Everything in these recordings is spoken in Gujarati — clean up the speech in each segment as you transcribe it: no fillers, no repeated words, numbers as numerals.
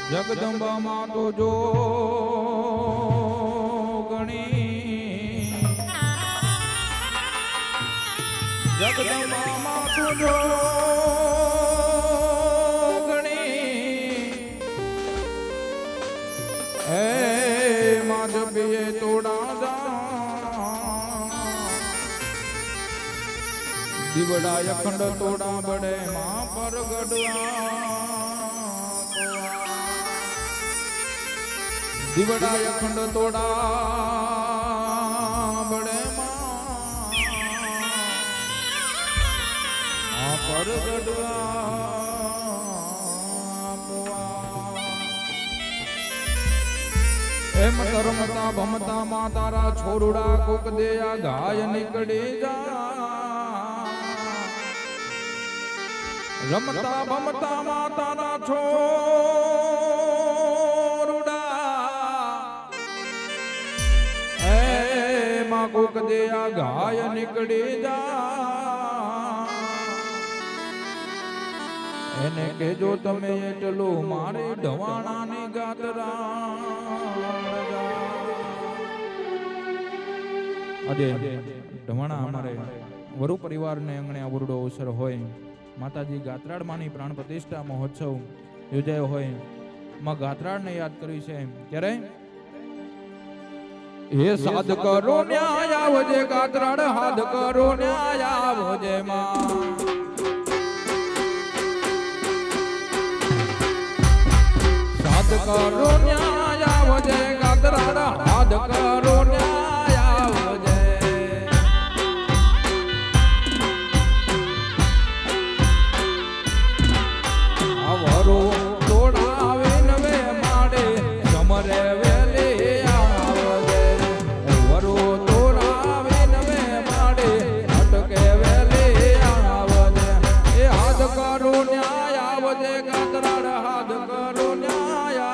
જગદંબા માં તો જો ગણી, જગદંબા માં તો જો ગણી, હે માં જબીએ તોડા જા દીવડા અખંડ તોડા બડે માં પર ગડવા દીવડા અખંડ તોડા બડે માં પર ગડવા એમ રમતા ભમતા માં તારા છોરુડા કોક દે આ ગાય નીકળી જા રમતા ભમતા માં તારા છોરુડા એ માં કોક દે આ ગાય નીકળી જા એને કેજો તમે એટલું મારે ઢવાણાની ગાતરા આજે ઢવાણા અમારે વરુ પરિવારને અંગણે આવરડો અવસર હોય માતાજી ગાત્રાળ માની પ્રાણ પ્રતિષ્ઠા મહોત્સવ યોજાયો હોય માં ગાત્રાળને યાદ કર્યું છે ક્યારે હે સાધ કરો ન્યાય આવજે ગાત્રાળ હાથ કરો ન્યાય આવજે માં સાધ કરો ન્યાય આવજે ગાત્રાળ હાથ કરો ન્યાય આવજે આવરો તોડાવે નવે માડે સમરે વેલી આવજે વરો તોડાવે નવે માડે અટકે વેલી આવજે એ હાથ કરો ન્યાય આવજે ગાત્રાળ હાથ કરો ન્યાય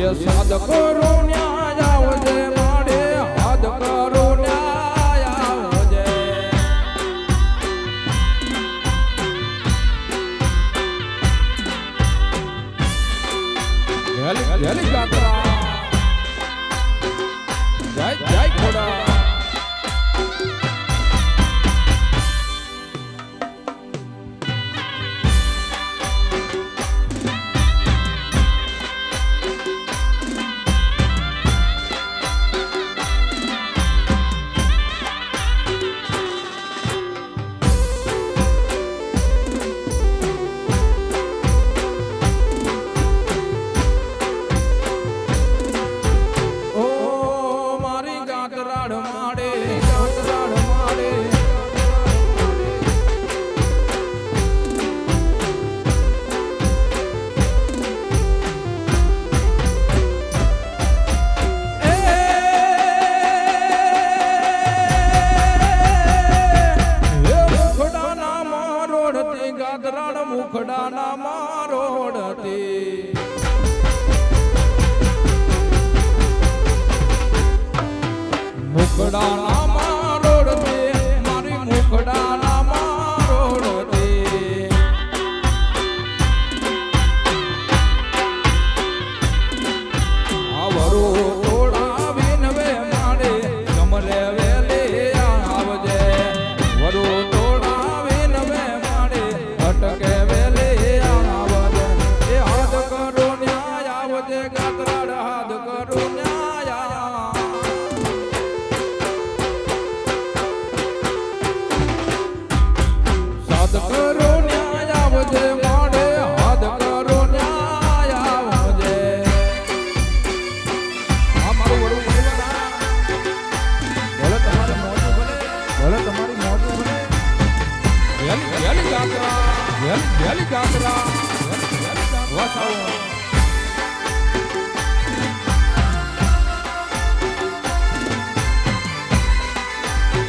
એ સાધ કરો ન્યાય આવજે માડે હાથ કરો ન્યાય આવજે વેલી ગાત્રા જય જય ખોડા મુખડાના મારોડતી મુખડાના મારોડતી મારી મુખડાના મારોડતી આવરો તોડાવી નવે માડે કમરે વેલી આવજે વરો તોડાવી નવે માડે અટકે વેલી ગાત્રા વસાવો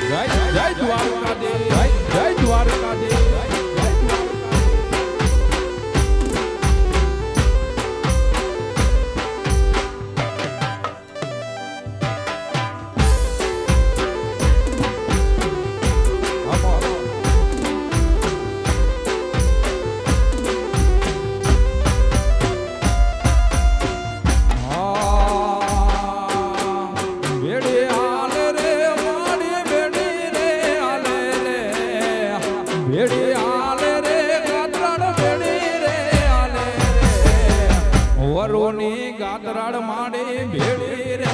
જય જય દ્વારકાધીશ જય જય દ્વારકાધીશ ગાતરાડ માડી ભેળી રે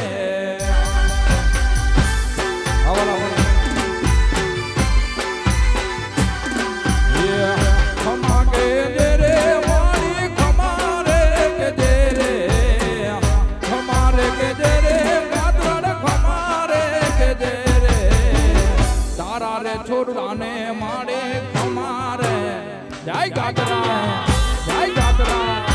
ખમા કે જે રે માડી ખમારે કે જે રે ખમારે કે જે રે ગાતરાડ ખમારે કે જે રે તારા રે છોરાને માડે ખમારે જય ગાતરા જય ગાતરા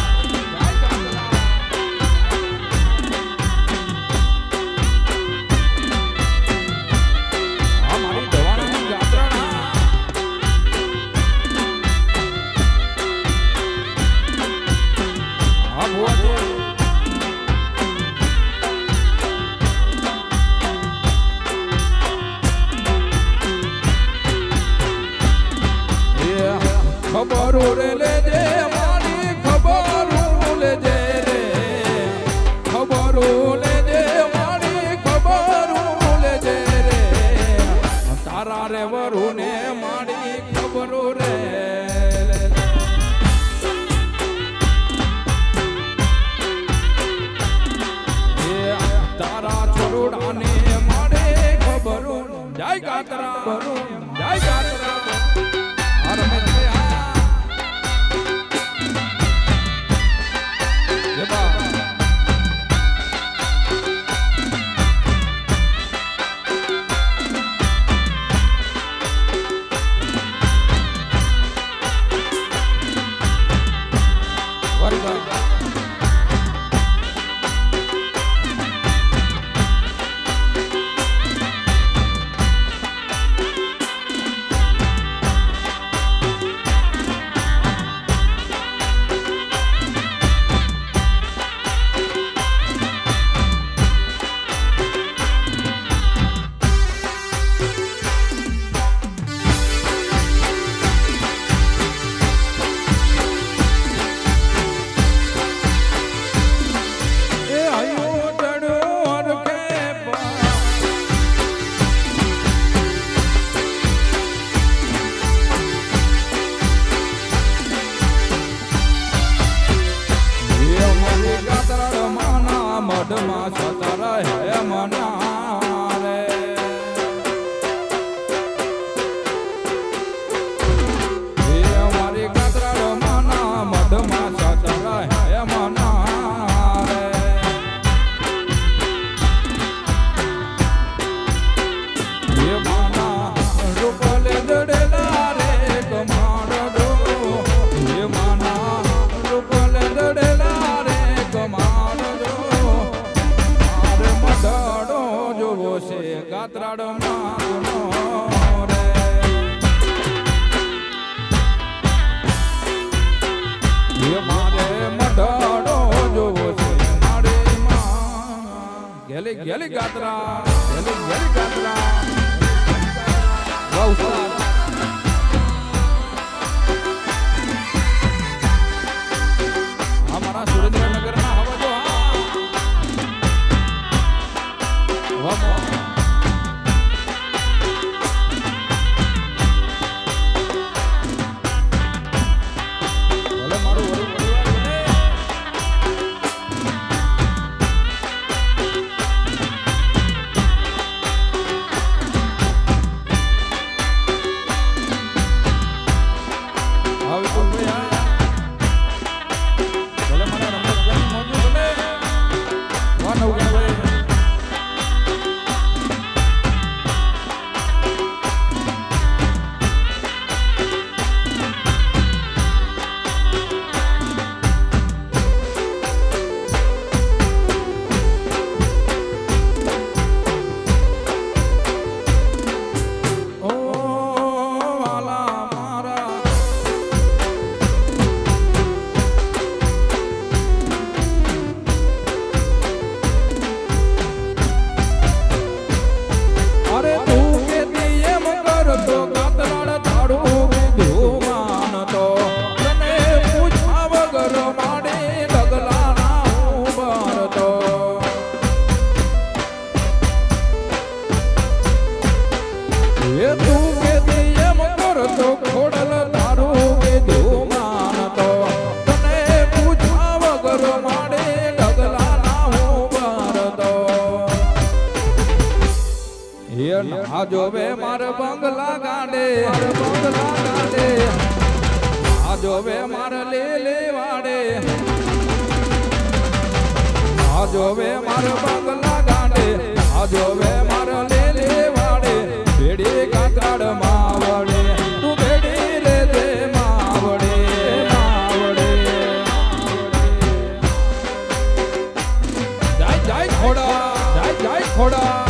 ખબરો રે લેજે મારી ખબરો લેજે રે ખબરો લેજે મારી ખબરો લેજે રે તારા રે વરુને મારી ખબરો રે તારા છોડાને મારે ખબરો જય ગાતરા જય ગાતરા મઢમાં સતર હે મના રે મારી ગાતરાડ માના મઢમાં સતર હે મના રે માના રૂપલે દડેલા રે કમાડ દો માના રૂપલે દડેલા રે કમાડ જોવો છે ગાતરાડ માનો રે મારે મઢડો જોવો છે મારે ગેલી ગેલી ગાતરા ગેલી ગેલી ગાતરા અમારા સુરેન્દ્રનગર ના હવા જો માડે ઢગલા આ જોવે માર બંગલા ગાડે આ જોવે માર લીલે વાડે આ જોવે માર બંગલા ગાડે આ જોવે માર લીલે વાડે બેડી કાતરાડ માવડે તું બેડી લે દે માવડે જય ખોડા જય ખોડા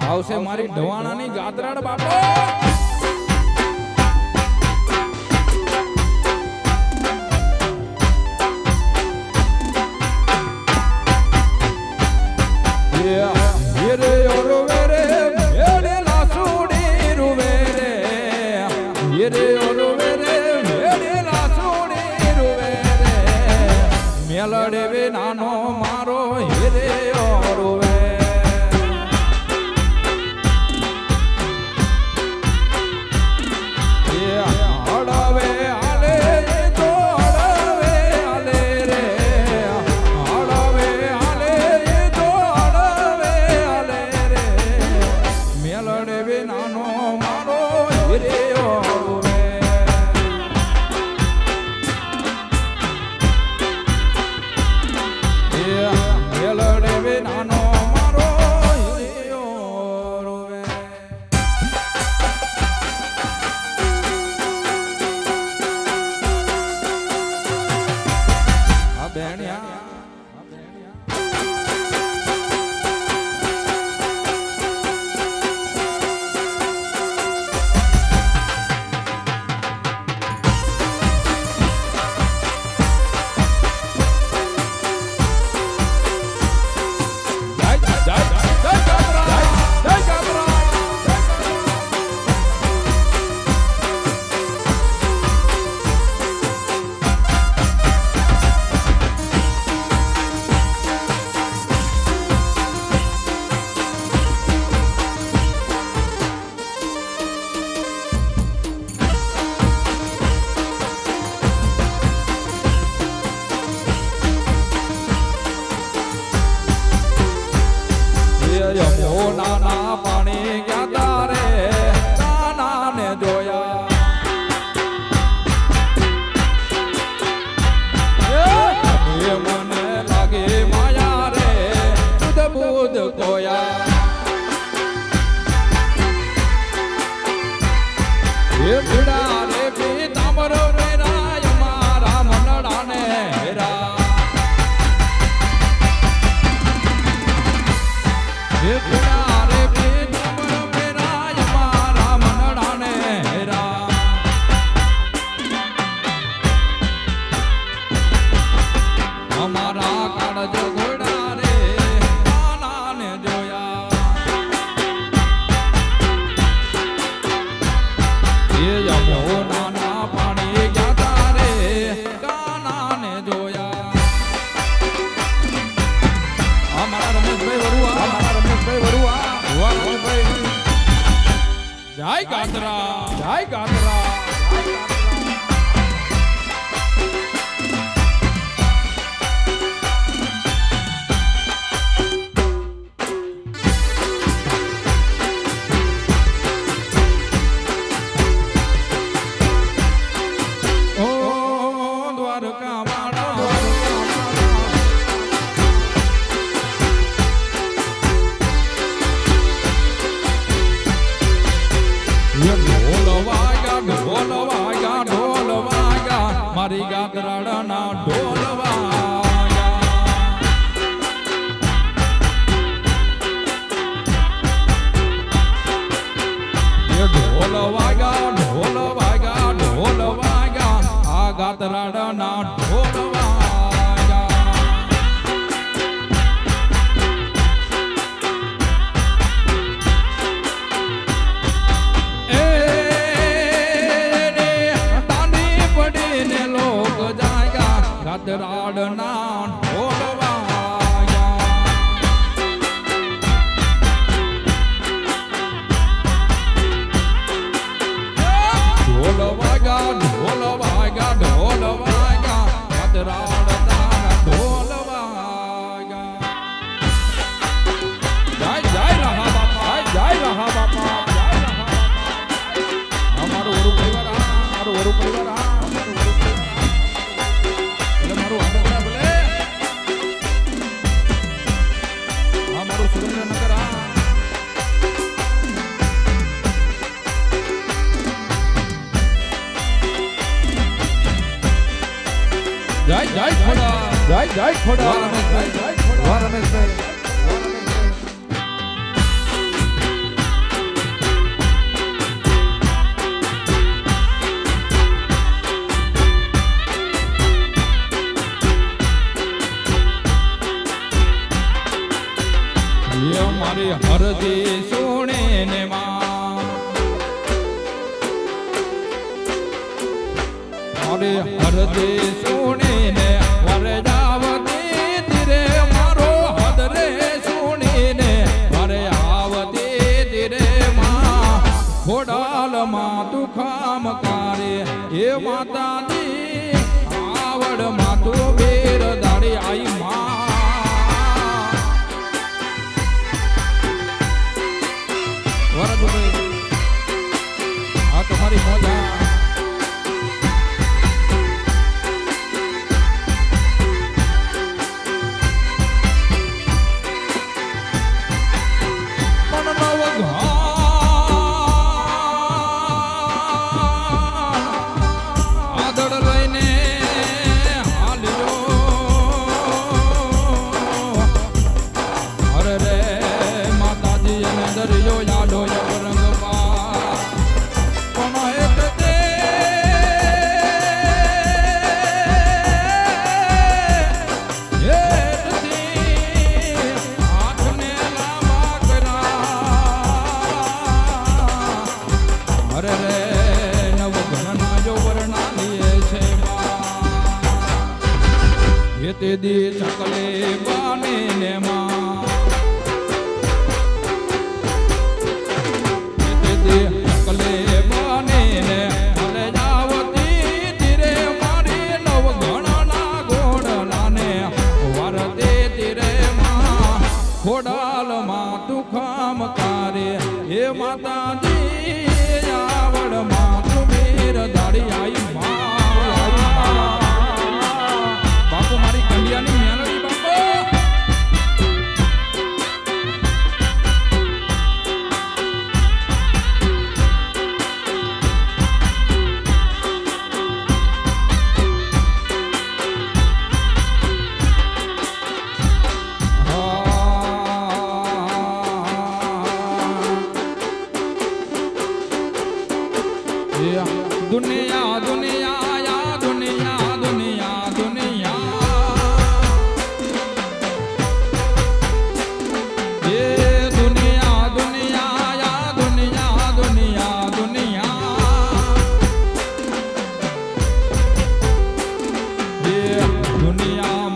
આવશે મારી ઢવાણાની ગાત્રાડ બાપો મેલડે નાનો મારો હિરે ઓરવે નાના પાણી ગયા તારે નાના ને જોયા મને લાગે માયા રે બુધ બુધ કોયા પીડા રે પીતાંબર રે રાય મારા મનડા ને હેરા અમારા કાળજ ઘોડા રે નાના ને જોયા એ યમો નાના પાણી ગયા તારે કાના ને જોયા અમારા રમેશભાઈ વરુઆ જય ગાત્રા મારી ગાગરાડાના ઢોલ ઢોલ વાગ્યા આ ગાતરાડાના ઢોલ વાગ્યા ગાદરાડના ઢોલ જય ખોડા જય ખોડા વાહ રમેશભાઈ મારી હરદી સુણે ને મારી હરદી સુણીને વરજાવતી ધીરે મારો હદરે સુણીને વરે આવતી ધીરે માં ખોડાલમાં તું ખામ કારે એ માતાજી આવડ માં તું બેર દાડી આઈ માં વરદુભાઈ આ તમારી મોજા તે દી ચકલે બાને ને માં તે દી ચકલે બાને ને હલે જાવતી ધીરે મારી નવ ગણના ગોડલા ને વરદે ધીરે માં ખોડાલ માં તું ખામ કારે હે માતાજી આવડ માં તું મેર દાડી આઈ માં મારી કંડિયાની મેલડી બાપો દુનિયા દુનિયા યા દુનિયા દુનિયા દુનિયા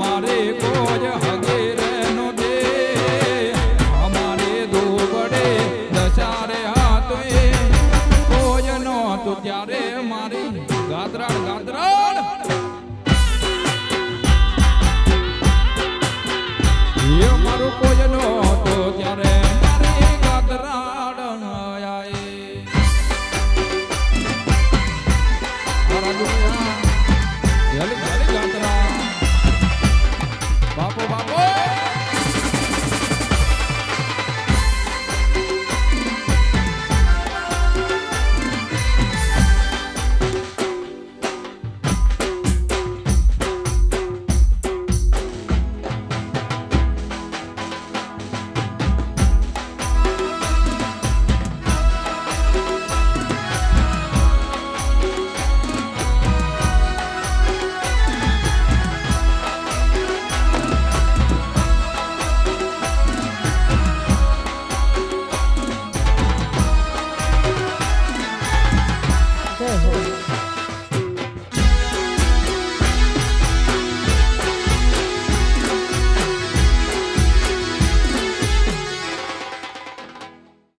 મારે કોજ હગેરે નો દે અમારે દોબડે દશારે હાથે કોજ નો તું ત્યારે મારી ગાદરાડ ગાદરાડ એ મારું કોજ નો